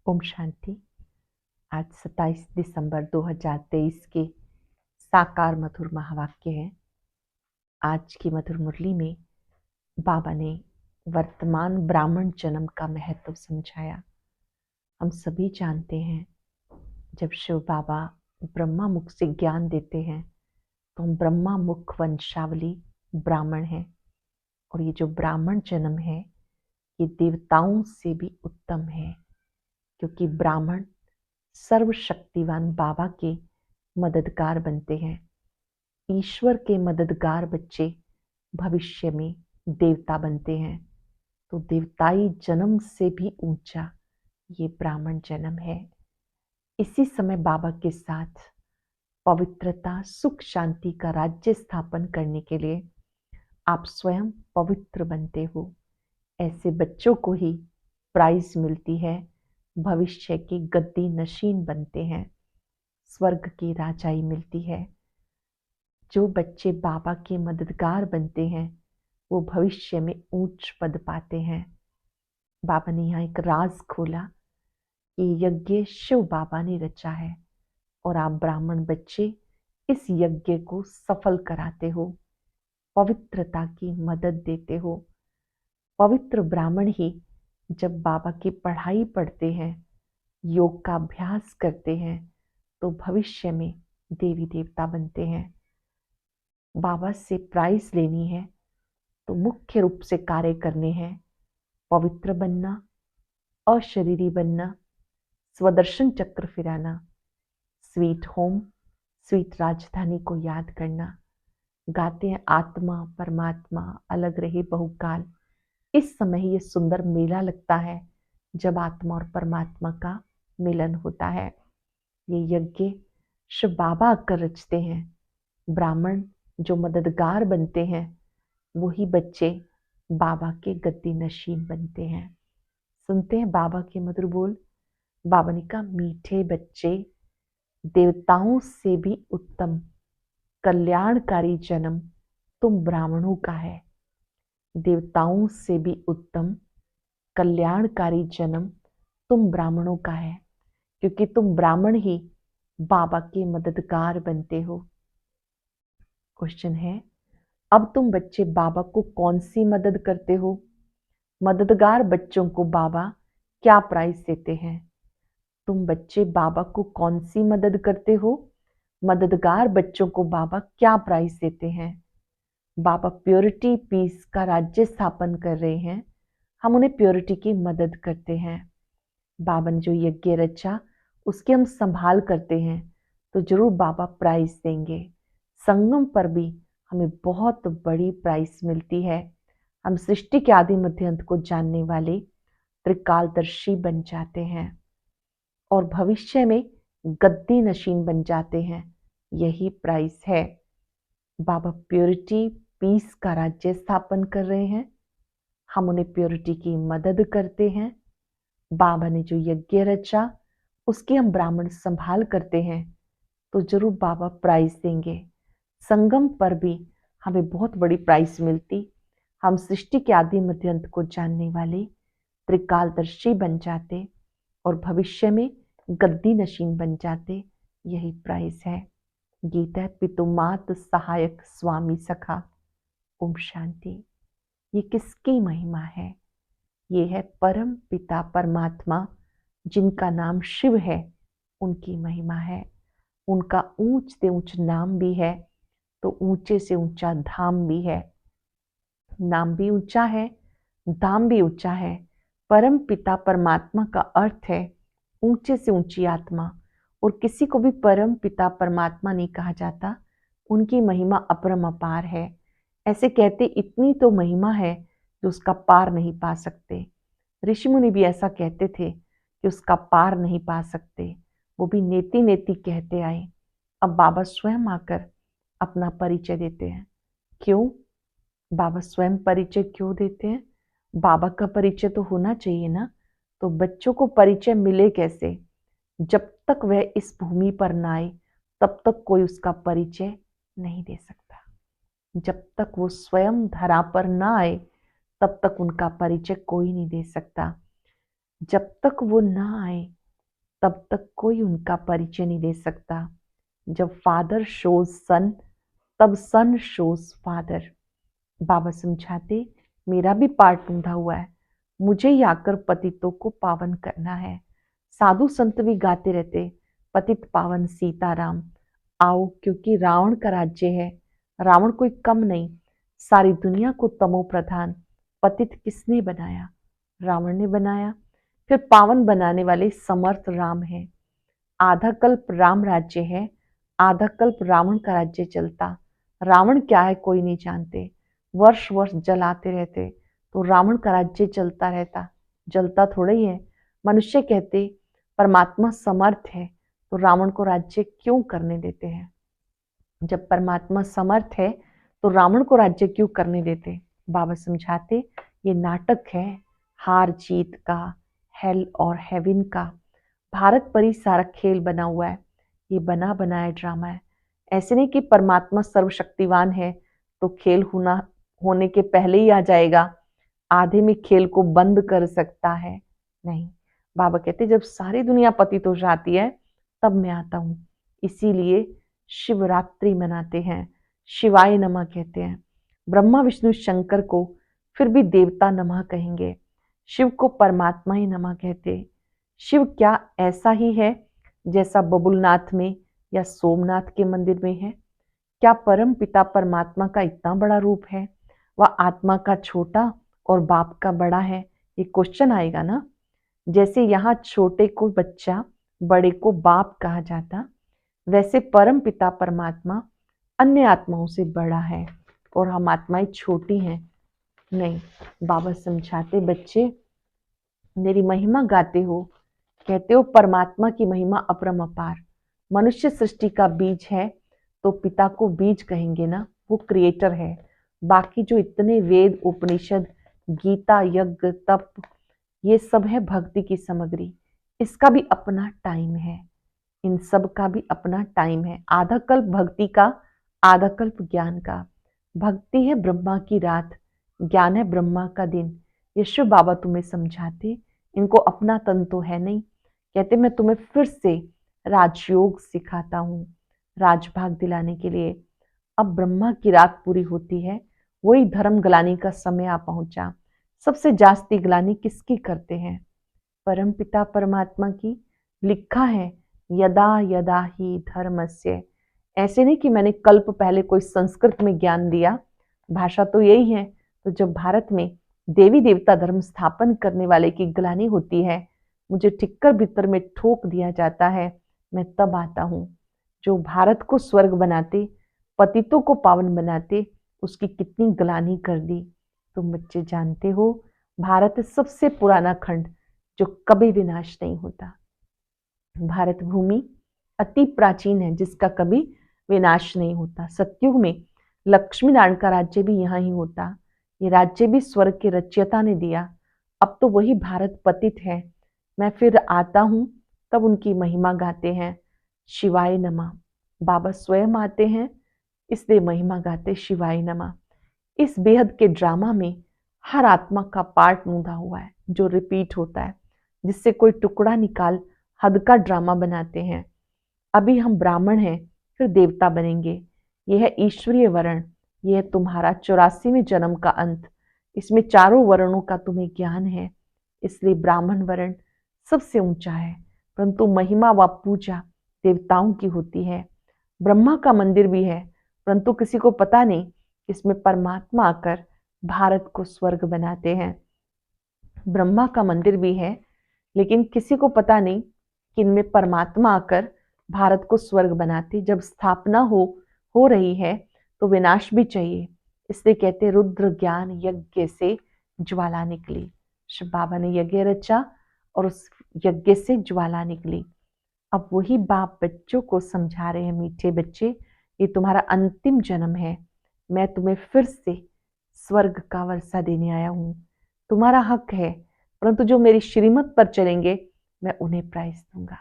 ओम शांति। आज 27 दिसंबर 2023 के साकार मधुर महावाक्य है। आज की मधुर मुरली में बाबा ने वर्तमान ब्राह्मण जन्म का महत्व समझाया। हम सभी जानते हैं, जब शिव बाबा ब्रह्मा मुख से ज्ञान देते हैं तो हम ब्रह्मा मुख वंशावली ब्राह्मण हैं। और ये जो ब्राह्मण जन्म है ये देवताओं से भी उत्तम है, क्योंकि ब्राह्मण सर्वशक्तिवान बाबा के मददगार बनते हैं। ईश्वर के मददगार बच्चे भविष्य में देवता बनते हैं। तो देवताई जन्म से भी ऊंचा ये ब्राह्मण जन्म है। इसी समय बाबा के साथ पवित्रता, सुख, शांति का राज्य स्थापन करने के लिए आप स्वयं पवित्र बनते हो। ऐसे बच्चों को ही प्राइज मिलती है, भविष्य की गद्दी नशीन बनते हैं, स्वर्ग की राजाई मिलती है। जो बच्चे बाबा के मददगार बनते हैं वो भविष्य में ऊंच पद पाते हैं। बाबा ने यहाँ एक राज खोला कि यज्ञ शिव बाबा ने रचा है और आप ब्राह्मण बच्चे इस यज्ञ को सफल कराते हो, पवित्रता की मदद देते हो। पवित्र ब्राह्मण ही जब बाबा की पढ़ाई पढ़ते हैं, योग का अभ्यास करते हैं, तो भविष्य में देवी देवता बनते हैं। बाबा से प्राइज लेनी है तो मुख्य रूप से कार्य करने हैं, पवित्र बनना, अशरीरी बनना, स्वदर्शन चक्र फिराना, स्वीट होम, स्वीट राजधानी को याद करना। गाते हैं आत्मा परमात्मा अलग रहे बहुकाल। इस समय ही ये सुंदर मेला लगता है जब आत्मा और परमात्मा का मिलन होता है। ये यज्ञ शिव बाबा आकर रचते हैं। ब्राह्मण जो मददगार बनते हैं वही बच्चे बाबा के गद्दी नशीन बनते हैं। सुनते हैं बाबा के मधुर बोल। बाबा ने कहा, मीठे बच्चे, देवताओं से भी उत्तम कल्याणकारी जन्म तुम ब्राह्मणों का है। देवताओं से भी उत्तम कल्याणकारी जन्म तुम ब्राह्मणों का है, क्योंकि तुम ब्राह्मण ही बाबा के मददगार बनते हो। क्वेश्चन है, अब तुम बच्चे बाबा को कौन सी मदद करते हो? मददगार बच्चों को बाबा क्या प्राइज देते हैं? तुम बच्चे बाबा को कौन सी मदद करते हो? मददगार बच्चों को बाबा क्या प्राइज देते हैं? बाबा प्योरिटी पीस का राज्य स्थापन कर रहे हैं, हम उन्हें प्योरिटी की मदद करते हैं। बाबा ने जो यज्ञ रचा उसकी हम संभाल करते हैं, तो जरूर बाबा प्राइज देंगे। संगम पर भी हमें बहुत बड़ी प्राइज मिलती है। हम सृष्टि के आदि मध्य अंत को जानने वाले त्रिकालदर्शी बन जाते हैं और भविष्य में गद्दी नशीन बन जाते हैं। यही प्राइस है। बाबा प्योरिटी पीस का राज्य स्थापन कर रहे हैं, हम उन्हें प्योरिटी की मदद करते हैं। बाबा ने जो यज्ञ रचा उसकी हम ब्राह्मण संभाल करते हैं, तो जरूर बाबा प्राइज देंगे। संगम पर भी हमें बहुत बड़ी प्राइज मिलती। हम सृष्टि के आदि मध्य अंत को जानने वाले त्रिकालदर्शी बन जाते और भविष्य में गद्दी नशीन बन जाते। यही प्राइज है। गीता है, पितुमात सहायक स्वामी सखा। ओम शांति। ये किसकी महिमा है? ये है परम पिता परमात्मा जिनका नाम शिव है, उनकी महिमा है। उनका ऊंच से ऊंच नाम भी है तो ऊंचे से ऊंचा धाम भी है। नाम भी ऊंचा है, धाम भी ऊंचा है। परम पिता परमात्मा का अर्थ है ऊंचे से ऊंची आत्मा, और किसी को भी परम पिता परमात्मा नहीं कहा जाता। उनकी महिमा अपरम अपार है। ऐसे कहते इतनी तो महिमा है जो उसका पार नहीं पा सकते। ऋषि मुनि भी ऐसा कहते थे कि उसका पार नहीं पा सकते, वो भी नेति नेति कहते आए। अब बाबा स्वयं आकर अपना परिचय देते हैं। क्यों बाबा स्वयं परिचय क्यों देते हैं? बाबा का परिचय तो होना चाहिए ना। तो बच्चों को परिचय मिले कैसे? जब तक वह इस भूमि पर ना आए तब तक कोई उसका परिचय नहीं दे सकता। जब तक वो स्वयं धरा पर ना आए तब तक उनका परिचय कोई नहीं दे सकता। जब तक वो ना आए तब तक कोई उनका परिचय नहीं दे सकता। जब फादर शोज सन तब सन शोज फादर। बाबा समझाते, मेरा भी पार्ट बंधा हुआ है, मुझे ही आकर पतितों को पावन करना है। साधु संत भी गाते रहते, पतित पावन सीताराम आओ, क्योंकि रावण का राज्य है। रावण कोई कम नहीं, सारी दुनिया को तमो प्रधान पतित किसने बनाया? रावण ने बनाया। फिर पावन बनाने वाले समर्थ राम है। आधा कल्प राम राज्य है, आधा कल्प रावण का राज्य चलता। रावण क्या है कोई नहीं जानते, वर्ष वर्ष जलाते रहते तो रावण का राज्य चलता रहता। जलता थोड़ा ही है। मनुष्य कहते परमात्मा समर्थ है तो रावण को राज्य क्यों करने देते हैं? जब परमात्मा समर्थ है तो रावण को राज्य क्यों करने देते? बाबा समझाते, ये नाटक है हार जीत का, हेल और हेवन का। भारत पर ही सारा खेल बना हुआ है, ये बना बनाया ड्रामा है। ऐसे नहीं कि परमात्मा सर्वशक्तिवान है तो खेल होने के पहले ही आ जाएगा, आधे में खेल को बंद कर सकता है। नहीं, बाबा कहते जब सारी दुनिया पतित हो जाती है तब मैं आता हूं। इसीलिए शिवरात्रि मनाते हैं, शिवाय नमः कहते हैं। ब्रह्मा विष्णु शंकर को फिर भी देवता नमः कहेंगे, शिव को परमात्मा ही नमः कहते। शिव क्या ऐसा ही है जैसा बबुलनाथ में या सोमनाथ के मंदिर में है? क्या परम पिता परमात्मा का इतना बड़ा रूप है? वह आत्मा का छोटा और बाप का बड़ा है? ये क्वेश्चन आएगा ना। जैसे यहाँ छोटे को बच्चा, बड़े को बाप कहा जाता, वैसे परम पिता परमात्मा अन्य आत्माओं से बड़ा है और हम आत्माएं छोटी हैं। नहीं, बाबा समझाते, बच्चे मेरी महिमा गाते हो, कहते हो परमात्मा की महिमा अपरम अपार। मनुष्य सृष्टि का बीज है तो पिता को बीज कहेंगे ना, वो क्रिएटर है। बाकी जो इतने वेद उपनिषद गीता यज्ञ तप ये सब है भक्ति की सामग्री, इसका भी अपना टाइम है, इन सब का भी अपना टाइम है। आधा कल्प भक्ति का, आधा कल्प ज्ञान का। भक्ति है ब्रह्मा की रात, ज्ञान है ब्रह्मा का दिन। यशु बाबा तुम्हें समझाते, इनको अपना तन तो है नहीं। कहते मैं तुम्हें फिर से राजयोग सिखाता हूँ, राजभाग दिलाने के लिए। अब ब्रह्मा की रात पूरी होती है, वही धर्म ग्लानि का समय आ पहुंचा। सबसे जास्ती ग्लानि किसकी करते हैं? परम पिता परमात्मा की। लिखा है यदा यदा ही धर्मस्य। ऐसे नहीं कि मैंने कल्प पहले कोई संस्कृत में ज्ञान दिया, भाषा तो यही है। तो जब भारत में देवी देवता धर्म स्थापन करने वाले की ग्लानि होती है, मुझे ठिक्कर भीतर में ठोक दिया जाता है, मैं तब आता हूँ। जो भारत को स्वर्ग बनाते, पतितों को पावन बनाते, उसकी कितनी ग्लानि कर दी। तुम बच्चे जानते हो, भारत सबसे पुराना खंड जो कभी विनाश नहीं होता। भारत भूमि अति प्राचीन है जिसका कभी विनाश नहीं होता। सतयुग में लक्ष्मी नारायण का राज्य भी यहाँ ही होता, ये राज्य भी स्वर्ग के रचयिता ने दिया। अब तो वही भारत पतित है, मैं फिर आता हूँ तब उनकी महिमा गाते हैं। शिवाय नमः, बाबा स्वयं आते हैं इसलिए महिमा गाते शिवाय नमः। इस बेहद के ड्रामा में हर आत्मा का पार्ट मूंधा हुआ है जो रिपीट होता है, जिससे कोई टुकड़ा निकाल हद का ड्रामा बनाते हैं। अभी हम ब्राह्मण हैं, फिर देवता बनेंगे। यह है ईश्वरीय वर्ण, यह है तुम्हारा 84वें जन्म का अंत। इसमें चारों वर्णों का तुम्हें ज्ञान है, इसलिए ब्राह्मण वर्ण सबसे ऊंचा है। परंतु महिमा व पूजा देवताओं की होती है। ब्रह्मा का मंदिर भी है, परंतु किसी को पता नहीं इसमें परमात्मा आकर भारत को स्वर्ग बनाते हैं। ब्रह्मा का मंदिर भी है, लेकिन किसी को पता नहीं कि इनमें परमात्मा आकर भारत को स्वर्ग बनाते। जब स्थापना हो रही है तो विनाश भी चाहिए, इसलिए कहते रुद्र ज्ञान यज्ञ से ज्वाला निकली। शिव बाबा ने यज्ञ रचा और उस यज्ञ से ज्वाला निकली। अब वही बाप बच्चों को समझा रहे हैं, मीठे बच्चे ये तुम्हारा अंतिम जन्म है, मैं तुम्हें फिर से स्वर्ग का वर्षा देने आया हूं। तुम्हारा हक है, परंतु जो मेरी श्रीमत पर चलेंगे मैं उन्हें प्राइज दूंगा।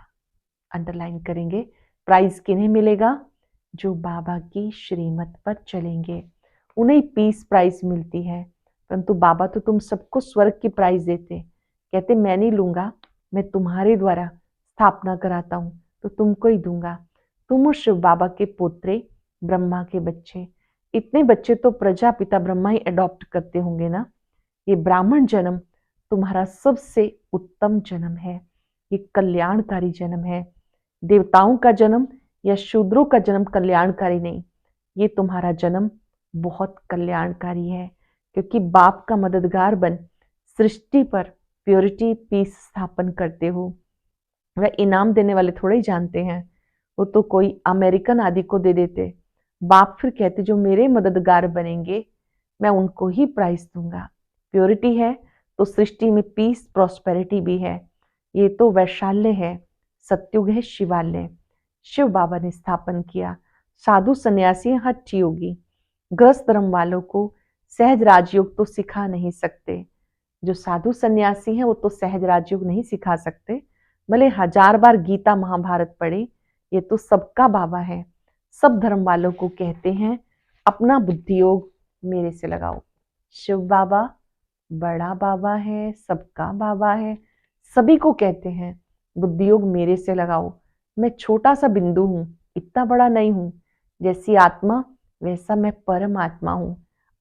अंडरलाइन करेंगे, प्राइज किन्हें मिलेगा? जो बाबा की श्रीमत पर चलेंगे उन्हें पीस प्राइज मिलती है। परंतु बाबा तो तुम सबको स्वर्ग की प्राइज देते, कहते मैं नहीं लूंगा, मैं तुम्हारे द्वारा स्थापना कराता हूं तो तुमको ही दूंगा। तुम उस शिव बाबा के पोत्रे, ब्रह्मा के बच्चे। इतने बच्चे तो प्रजापिता ब्रह्मा ही अडॉप्ट करते होंगे ना। ये ब्राह्मण जन्म तुम्हारा सबसे उत्तम जन्म है, ये कल्याणकारी जन्म है। देवताओं का जन्म या शूद्रों का जन्म कल्याणकारी नहीं, ये तुम्हारा जन्म बहुत कल्याणकारी है, क्योंकि बाप का मददगार बन सृष्टि पर प्योरिटी पीस स्थापन करते हो। वह इनाम देने वाले थोड़े ही जानते हैं, वो तो कोई अमेरिकन आदि को दे देते। बाप फिर कहते जो मेरे मददगार बनेंगे मैं उनको ही प्राइज दूंगा। प्योरिटी है तो सृष्टि में पीस प्रॉस्पेरिटी भी है। ये तो वैशाल्य है, सत्युग है, शिवालय। शिव बाबा ने स्थापन किया। साधु सन्यासी हठ योगी ग्रस्त धर्म वालों को सहज राजयोग तो सिखा नहीं सकते। जो साधु सन्यासी हैं वो तो सहज राजयोग नहीं सिखा सकते, भले 1000 बार गीता महाभारत पढ़े, ये तो सबका बाबा है। सब धर्म वालों को कहते हैं अपना बुद्धि योग मेरे से लगाओ। शिव बाबा बड़ा बाबा है, सबका बाबा है, सभी को कहते हैं बुद्धि योग मेरे से लगाओ। मैं छोटा सा बिंदु हूं, इतना बड़ा नहीं हूं। जैसी आत्मा वैसा मैं परमात्मा हूं।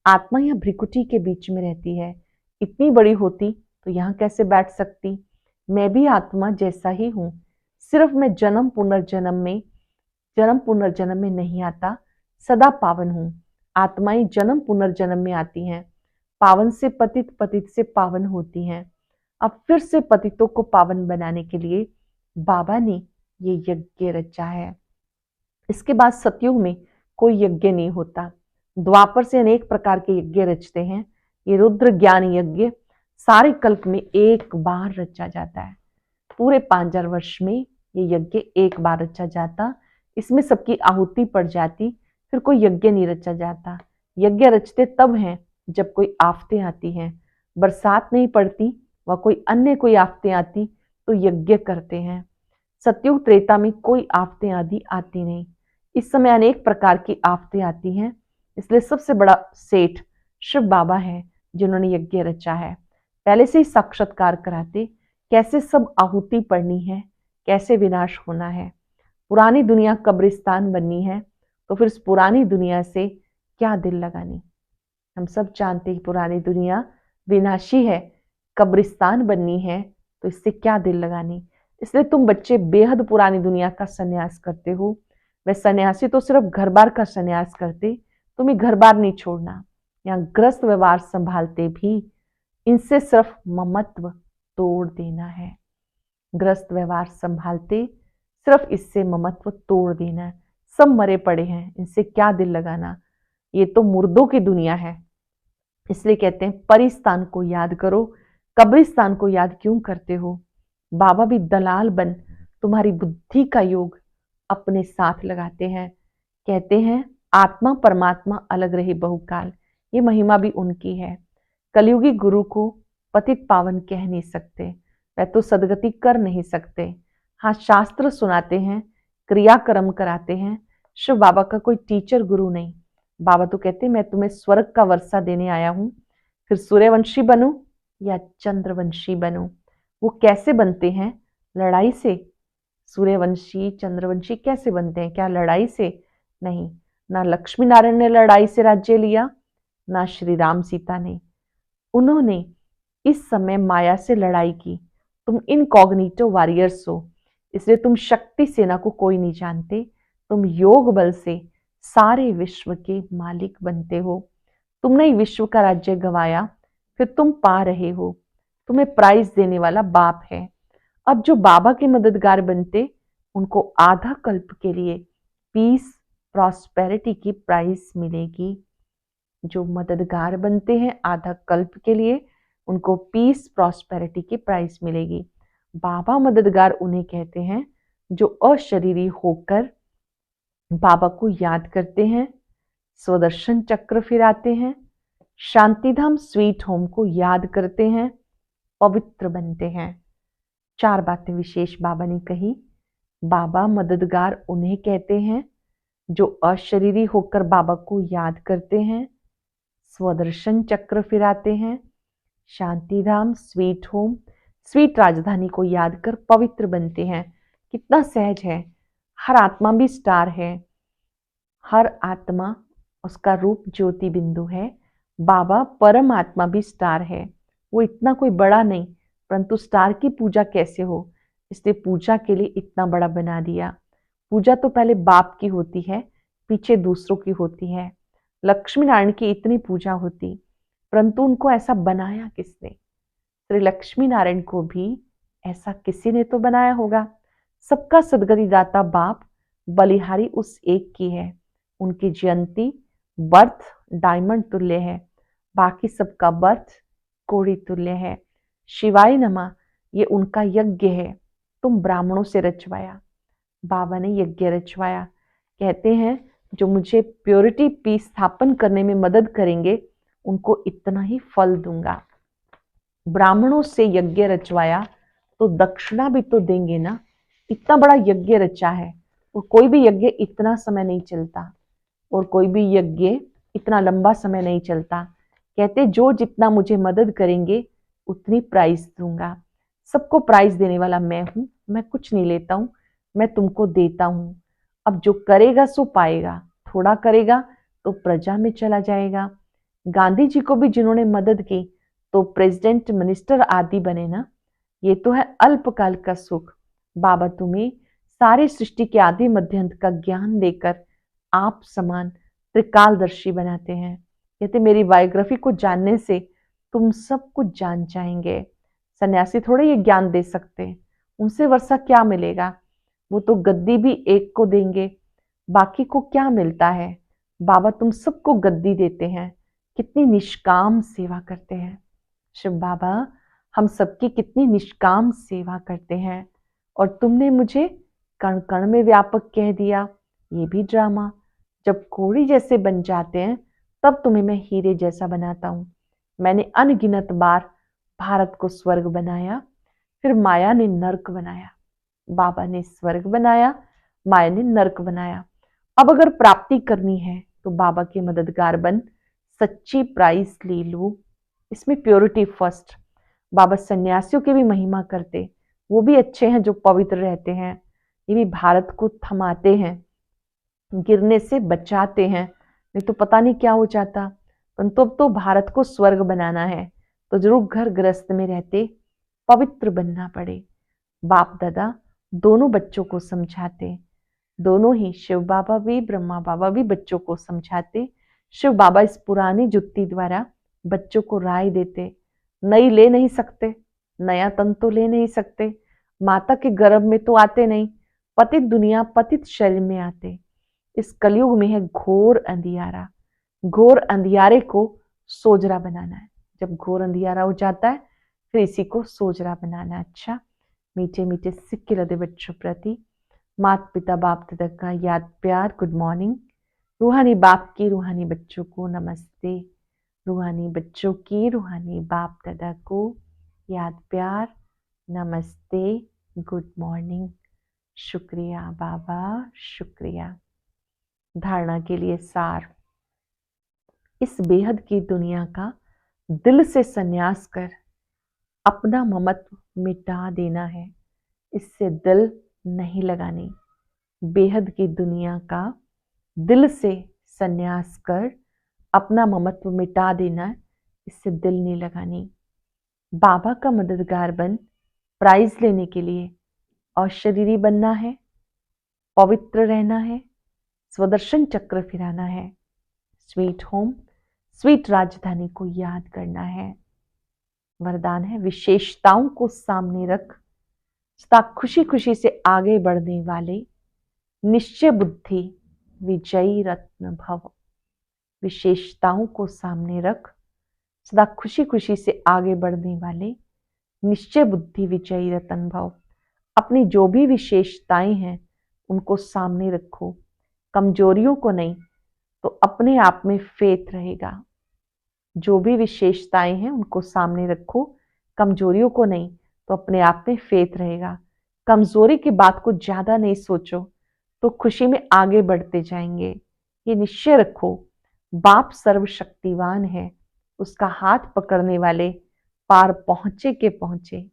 आत्मा यह भ्रिकुटी के बीच में रहती है, इतनी बड़ी होती तो यहाँ कैसे बैठ सकती। मैं भी आत्मा जैसा ही हूं, सिर्फ मैं जन्म पुनर्जन्म में नहीं आता, सदा पावन हूं। आत्माएं जन्म पुनर्जन्म में आती हैं, पावन से पतित, पतित से पावन होती हैं। अब फिर से पतितों को पावन बनाने के लिए बाबा ने ये यज्ञ रचा है। इसके बाद सतयुग में कोई यज्ञ नहीं होता। द्वापर से अनेक प्रकार के यज्ञ रचते हैं। ये रुद्र ज्ञान यज्ञ सारे कल्प में एक बार रचा जाता है। पूरे 5000 वर्ष में ये यज्ञ एक बार रचा जाता, इसमें सबकी आहुति पड़ जाती, फिर कोई यज्ञ नहीं रचा जाता। यज्ञ रचते तब हैं जब कोई आफतें आती हैं, बरसात नहीं पड़ती व कोई आफतें आती तो यज्ञ करते हैं। सतयुग त्रेता में कोई आफतें आदि आती नहीं। इस समय अनेक प्रकार की आफतें आती हैं, इसलिए सबसे बड़ा सेठ शिव बाबा है जिन्होंने यज्ञ रचा है। पहले से ही साक्षात्कार कराते कैसे सब आहुति पड़नी है, कैसे विनाश होना है। पुरानी दुनिया कब्रिस्तान बननी है तो फिर इस पुरानी दुनिया से क्या दिल लगानी। हम सब जानते हैं पुरानी दुनिया विनाशी है, कब्रिस्तान बननी है तो इससे क्या दिल लगानी। इसलिए तुम बच्चे बेहद पुरानी दुनिया का संन्यास करते हो। वह सन्यासी तो सिर्फ घर बार का संन्यास करते, तुम्हें घर बार नहीं छोड़ना। यहाँ ग्रस्त व्यवहार संभालते भी इनसे सिर्फ ममत्व तोड़ देना है। ग्रस्त व्यवहार संभालते सिर्फ इससे ममत्व तोड़ देना है। सब मरे पड़े हैं, इनसे क्या दिल लगाना। ये तो मुर्दों की दुनिया है, इसलिए कहते हैं परिस्थान को याद करो, कब्रिस्तान को याद क्यों करते हो। बाबा भी दलाल बन तुम्हारी बुद्धि का योग अपने साथ लगाते हैं। कहते हैं आत्मा परमात्मा अलग रहे बहुकाल, ये महिमा भी उनकी है। कलयुगी गुरु को पतित पावन कह नहीं सकते, वह तो सदगति कर नहीं सकते। हाँ, शास्त्र सुनाते हैं, क्रियाक्रम कराते हैं। शिव बाबा का कोई टीचर गुरु नहीं। बाबा तो कहते मैं तुम्हें स्वर्ग का वर्षा देने आया हूं, फिर सूर्यवंशी बनूं या चंद्रवंशी बनूं। वो कैसे बनते हैं? लड़ाई से। सूर्यवंशी चंद्रवंशी कैसे बनते हैं? क्या लड़ाई से? नहीं, ना लक्ष्मी नारायण ने लड़ाई से राज्य लिया, ना श्री राम सीता ने। उन्होंने इस समय माया से लड़ाई की। तुम इनकॉग्निटो वॉरियर्स हो, इसलिए तुम शक्ति सेना को कोई नहीं जानते। तुम योग बल से सारे विश्व के मालिक बनते हो। तुमने ही विश्व का राज्य गंवाया, फिर तुम पा रहे हो। तुम्हें प्राइज देने वाला बाप है। अब जो बाबा के मददगार बनते उनको आधा कल्प के लिए पीस प्रॉस्पेरिटी की प्राइज मिलेगी। जो मददगार बनते हैं आधा कल्प के लिए उनको पीस प्रॉस्पेरिटी की प्राइज मिलेगी। बाबा मददगार उन्हें कहते हैं जो अशरीरी होकर बाबा को याद करते हैं, स्वदर्शन चक्र फिराते हैं, शांतिधाम स्वीट होम को याद करते हैं, पवित्र बनते हैं। 4 बातें विशेष बाबा ने कही। बाबा मददगार उन्हें कहते हैं जो अशरीरी होकर बाबा को याद करते हैं, स्वदर्शन चक्र फिराते हैं, शांतिधाम स्वीट होम स्वीट राजधानी को याद कर पवित्र बनते हैं। कितना सहज है। हर आत्मा भी स्टार है। हर आत्मा उसका रूप ज्योति बिंदु है। बाबा परम आत्मा भी स्टार है। वो इतना कोई बड़ा नहीं, परंतु स्टार की पूजा कैसे हो, इसलिए पूजा के लिए इतना बड़ा बना दिया। पूजा तो पहले बाप की होती है, पीछे दूसरों की होती है। लक्ष्मी नारायण की इतनी पूजा होती, परंतु उनको ऐसा बनाया किसने? श्री लक्ष्मी नारायण को भी ऐसा किसी ने तो बनाया होगा। सबका सदगति दाता बाप बलिहारी उस एक की है। उनकी जयंती बर्थ डायमंड तुल्य है, बाकी सबका बर्थ कोड़ी तुल्य है। शिवाय नमा, ये उनका यज्ञ है। तुम ब्राह्मणों से रचवाया। बाबा ने यज्ञ रचवाया। कहते हैं जो मुझे प्योरिटी पीस स्थापन करने में मदद करेंगे उनको इतना ही फल दूंगा। ब्राह्मणों से यज्ञ रचवाया तो दक्षिणा भी तो देंगे ना। इतना बड़ा यज्ञ रचा है, और कोई भी यज्ञ इतना समय नहीं चलता, और कोई भी यज्ञ इतना लंबा समय नहीं चलता। कहते जो जितना मुझे मदद करेंगे उतनी प्राइज दूंगा। सबको प्राइज देने वाला मैं हूं। मैं कुछ नहीं लेता हूं, मैं तुमको देता हूं। अब जो करेगा सो पाएगा। थोड़ा करेगा तो प्रजा में चला जाएगा। गांधी जी को भी जिन्होंने मदद की तो प्रेसिडेंट, मिनिस्टर आदि बने ना। ये तो है अल्पकाल का सुख। बाबा तुम्हें सारी सृष्टि के आदि मध्य अंत का ज्ञान देकर आप समान त्रिकालदर्शी बनाते हैं। कहते मेरी बायोग्राफी को जानने से तुम सब कुछ जान जाएंगे। सन्यासी थोड़े ये ज्ञान दे सकते, उनसे वर्षा क्या मिलेगा? वो तो गद्दी भी एक को देंगे, बाकी को क्या मिलता है? बाबा तुम सबको गद्दी देते हैं। कितनी निष्काम सेवा करते हैं शिव बाबा। हम सबकी कितनी निष्काम सेवा करते हैं, और तुमने मुझे कण कण में व्यापक कह दिया। ये भी ड्रामा। जब कोड़ी जैसे बन जाते हैं तब तुम्हें मैं हीरे जैसा बनाता हूं। मैंने अनगिनत बार भारत को स्वर्ग बनाया, फिर माया ने नर्क बनाया। बाबा ने स्वर्ग बनाया, माया ने नर्क बनाया। अब अगर प्राप्ति करनी है तो बाबा के मददगार बन सच्ची प्राइज ले लो। इसमें प्योरिटी फर्स्ट। बाबा सन्यासियों की भी महिमा करते, वो भी अच्छे हैं जो पवित्र रहते हैं। ये भी भारत को थमाते हैं, गिरने से बचाते हैं, नहीं तो पता नहीं क्या हो जाता। परंतु अब तो भारत को स्वर्ग बनाना है, तो जरूर घर गृहस्थ में रहते पवित्र बनना पड़े। बाप दादा दोनों बच्चों को समझाते, दोनों ही शिव बाबा भी ब्रह्मा बाबा भी बच्चों को समझाते। शिव बाबा इस पुरानी जुत्ती द्वारा बच्चों को राय देते। नई ले नहीं सकते, नया तन तो ले नहीं सकते, माता के गर्भ में तो आते नहीं, पतित दुनिया पतित शरीर में आते। इस कलयुग में है घोर अंधियारा। घोर अंधियारे को सोजरा बनाना है। जब घोर अंधियारा हो जाता है फिर इसी को सोजरा बनाना। अच्छा, मीठे मीठे सिक्के लदे बच्चों प्रति माता पिता बाप दादा का याद प्यार गुड मॉर्निंग। रूहानी बाप की रूहानी बच्चों को नमस्ते। रूहानी बच्चों की रूहानी बाप दादा को याद प्यार नमस्ते गुड मॉर्निंग। शुक्रिया बाबा, शुक्रिया। धारणा के लिए सार। इस बेहद की दुनिया का दिल से संन्यास कर अपना ममत्व मिटा देना है। इससे दिल नहीं लगानी। बेहद की दुनिया का दिल से संन्यास कर अपना ममत्व मिटा देना है, इससे दिल नहीं लगानी। बाबा का मददगार बन प्राइज लेने के लिए अशरीरी बनना है, पवित्र रहना है, स्वदर्शन चक्र फिराना है, स्वीट होम स्वीट राजधानी को याद करना है। वरदान है विशेषताओं को सामने रख सदा खुशी खुशी से आगे बढ़ने वाले निश्चय बुद्धि विजयी रत्न भव। विशेषताओं को सामने रख सदा खुशी खुशी से आगे बढ़ने वाले निश्चय बुद्धि विजयी रत्न भव। अपनी जो भी विशेषताएं हैं उनको सामने रखो, कमजोरियों को नहीं, तो अपने आप में फेथ रहेगा। जो भी विशेषताएं हैं उनको सामने रखो, कमजोरियों को नहीं, तो अपने आप में फेथ रहेगा। कमजोरी की बात को ज्यादा नहीं सोचो, तो खुशी में आगे बढ़ते जाएंगे। ये निश्चय रखो, बाप सर्वशक्तिवान है, उसका हाथ पकड़ने वाले पार पहुंचे के पहुंचे।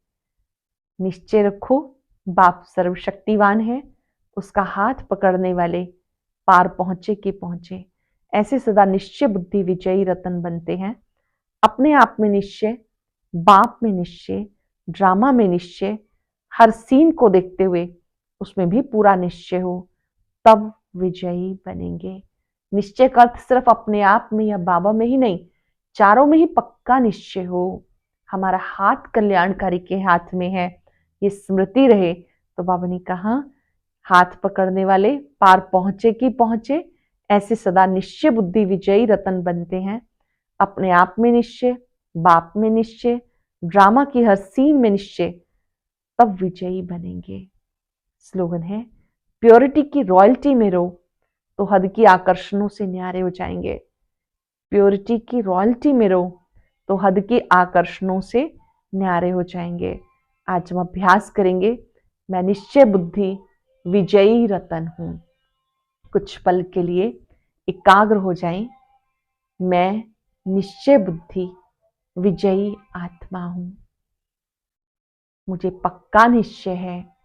निश्चय रखो, बाप सर्वशक्तिवान है, उसका हाथ पकड़ने वाले पार पहुंचे कि पहुंचे। ऐसे सदा निश्चय बुद्धि विजयी रतन बनते हैं। अपने आप में निश्चय, बाप में निश्चय, ड्रामा में निश्चय, हर सीन को देखते हुए उसमें भी पूरा निश्चय हो, तब विजयी बनेंगे। निश्चय का अर्थ सिर्फ अपने आप में या बाबा में ही नहीं, चारों में ही पक्का निश्चय हो। हमारा हाथ कल्याणकारी के हाथ में है, ये स्मृति रहे। तो बाबा ने कहा, हाथ पकड़ने वाले पार पहुंचे कि पहुंचे। ऐसे सदा निश्चय बुद्धि विजयी रतन बनते हैं। अपने आप में निश्चय, बाप में निश्चय, ड्रामा की हर सीन में निश्चय, तब विजयी बनेंगे। स्लोगन है, प्योरिटी की रॉयल्टी में रहो तो हद की आकर्षणों से न्यारे हो जाएंगे। प्योरिटी की रॉयल्टी में रहो तो हद के आकर्षणों से न्यारे हो जाएंगे। आज हम अभ्यास करेंगे, मैं निश्चय बुद्धि विजयी रतन हूं। कुछ पल के लिए एकाग्र हो जाएं। मैं निश्चय बुद्धि विजयी आत्मा हूं। मुझे पक्का निश्चय है,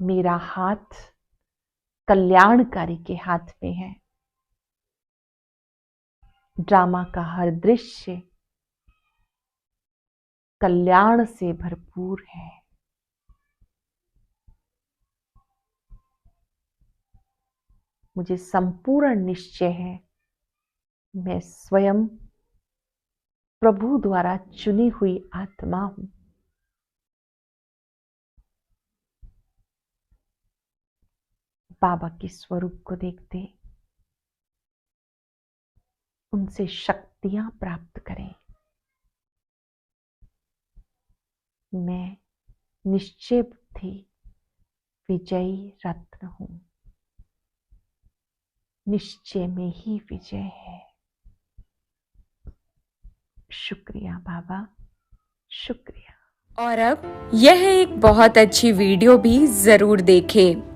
मेरा हाथ कल्याणकारी के हाथ में है। ड्रामा का हर दृश्य कल्याण से भरपूर है। मुझे संपूर्ण निश्चय है, मैं स्वयं प्रभु द्वारा चुनी हुई आत्मा हूं। बाबा के स्वरूप को देखते उनसे शक्तियां प्राप्त करें। मैं निश्चय बुद्धि विजयी रत्न हूं। निश्चय में ही विजय है। शुक्रिया बाबा, शुक्रिया। और अब यह एक बहुत अच्छी वीडियो भी जरूर देखें।